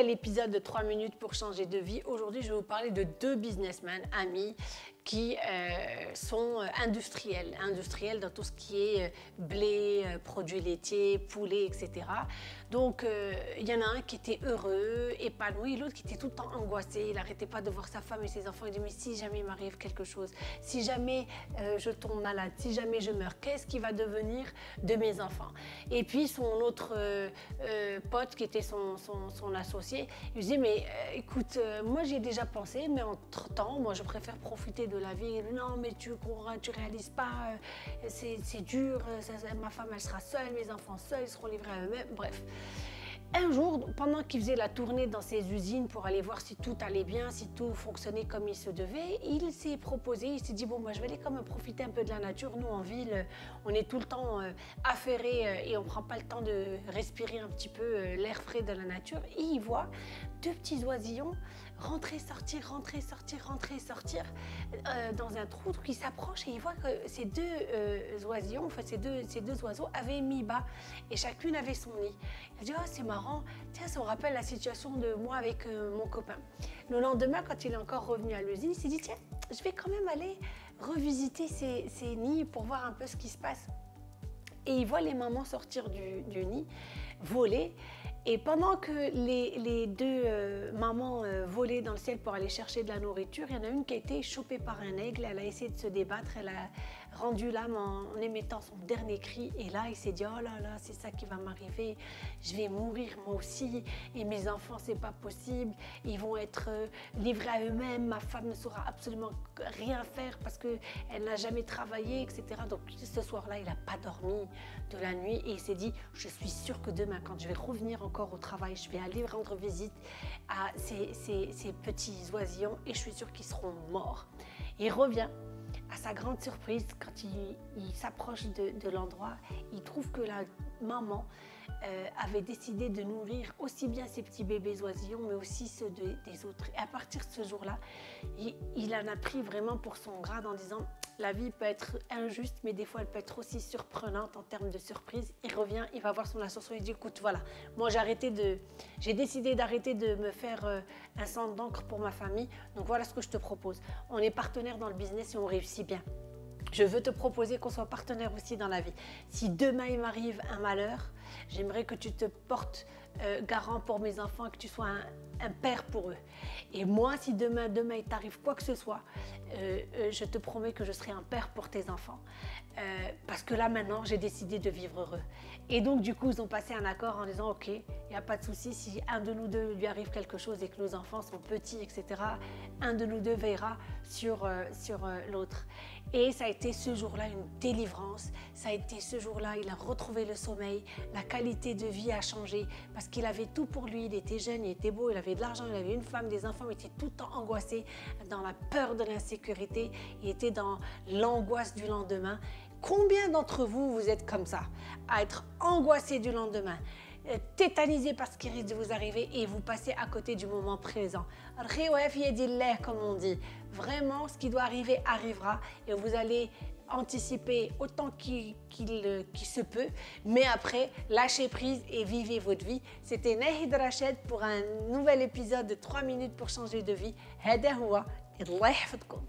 nouvel épisode de 3 minutes pour changer de vie. Aujourd'hui, je vais vous parler de deux businessmen amis qui sont industriels dans tout ce qui est blé, produits laitiers, poulet, etc. Donc, il y en a un qui était heureux, épanoui, et l'autre qui était tout le temps angoissé. Il n'arrêtait pas de voir sa femme et ses enfants. Il dit, mais si jamais il m'arrive quelque chose, si jamais je tombe malade, si jamais je meurs, qu'est-ce qui va devenir de mes enfants? Et puis, son autre pote, qui était son associé, il disait, mais écoute, moi j'y ai déjà pensé, mais entre-temps, moi je préfère profiter de la vie. Non, mais tu réalises pas, c'est dur, ma femme elle sera seule, mes enfants seuls, ils seront livrés à eux-mêmes, bref. Un jour, pendant qu'il faisait la tournée dans ses usines pour aller voir si tout allait bien, si tout fonctionnait comme il se devait, il s'est proposé, il s'est dit, bon, moi je vais aller quand même profiter un peu de la nature. Nous, en ville, on est tout le temps affairés et on ne prend pas le temps de respirer un petit peu l'air frais de la nature. Et il voit deux petits oisillons rentrer, sortir dans un trou qui s'approche, et il voit que ces deux oisillons, enfin ces deux oiseaux avaient mis bas et chacune avait son nid. Il a dit, oh, c'est marrant, tiens, ça me rappelle la situation de moi avec mon copain. Le lendemain, quand il est encore revenu à l'usine, il s'est dit, tiens, je vais quand même aller revisiter ces nids pour voir un peu ce qui se passe. Et il voit les mamans sortir du nid, voler. Et pendant que les deux mamans volaient dans le ciel pour aller chercher de la nourriture, il y en a une qui a été chopée par un aigle. Elle a essayé de se débattre, elle a rendu l'âme en émettant son dernier cri. Et là, il s'est dit, oh là là, c'est ça qui va m'arriver. Je vais mourir moi aussi. Et mes enfants, c'est pas possible. Ils vont être livrés à eux-mêmes. Ma femme ne saura absolument rien faire parce qu'elle n'a jamais travaillé, etc. Donc ce soir-là, il n'a pas dormi de la nuit. Et il s'est dit, je suis sûre que demain, quand je vais revenir encore au travail, je vais aller rendre visite à ces petits oisillons et je suis sûre qu'ils seront morts. Il revient. À sa grande surprise, quand il s'approche de l'endroit, il trouve que la maman avait décidé de nourrir aussi bien ses petits bébés oisillons, mais aussi ceux des autres. Et à partir de ce jour-là, il en a pris vraiment pour son grade en disant, la vie peut être injuste, mais des fois elle peut être aussi surprenante en termes de surprise. Il revient, il va voir son associé, il dit, écoute, voilà, moi j'ai décidé d'arrêter de me faire un centre d'encre pour ma famille, donc voilà ce que je te propose. On est partenaires dans le business et on réussit bien. Je veux te proposer qu'on soit partenaire aussi dans la vie. Si demain il m'arrive un malheur, j'aimerais que tu te portes garant pour mes enfants, que tu sois un père pour eux. Et moi, si demain il t'arrive quoi que ce soit, je te promets que je serai un père pour tes enfants. Parce que là maintenant, j'ai décidé de vivre heureux. Et donc du coup, ils ont passé un accord en disant, ok, il n'y a pas de souci, si un de nous deux lui arrive quelque chose et que nos enfants sont petits, etc., un de nous deux veillera sur l'autre. Et ça a été ce jour-là une délivrance, ça a été ce jour-là, il a retrouvé le sommeil, la qualité de vie a changé parce qu'il avait tout pour lui, il était jeune, il était beau, il avait de l'argent, il avait une femme, des enfants, il était tout le temps angoissé, dans la peur de l'insécurité, il était dans l'angoisse du lendemain. Combien d'entre vous, vous êtes comme ça, à être angoissé du lendemain, tétanisé par ce qui risque de vous arriver et vous passez à côté du moment présent. Comme on dit, vraiment ce qui doit arriver arrivera et vous allez anticiper autant qu'il se peut, mais après lâchez prise et vivez votre vie. C'était Nahid Rachid pour un nouvel épisode de 3 minutes pour changer de vie. هذا هو الله يحفظكم.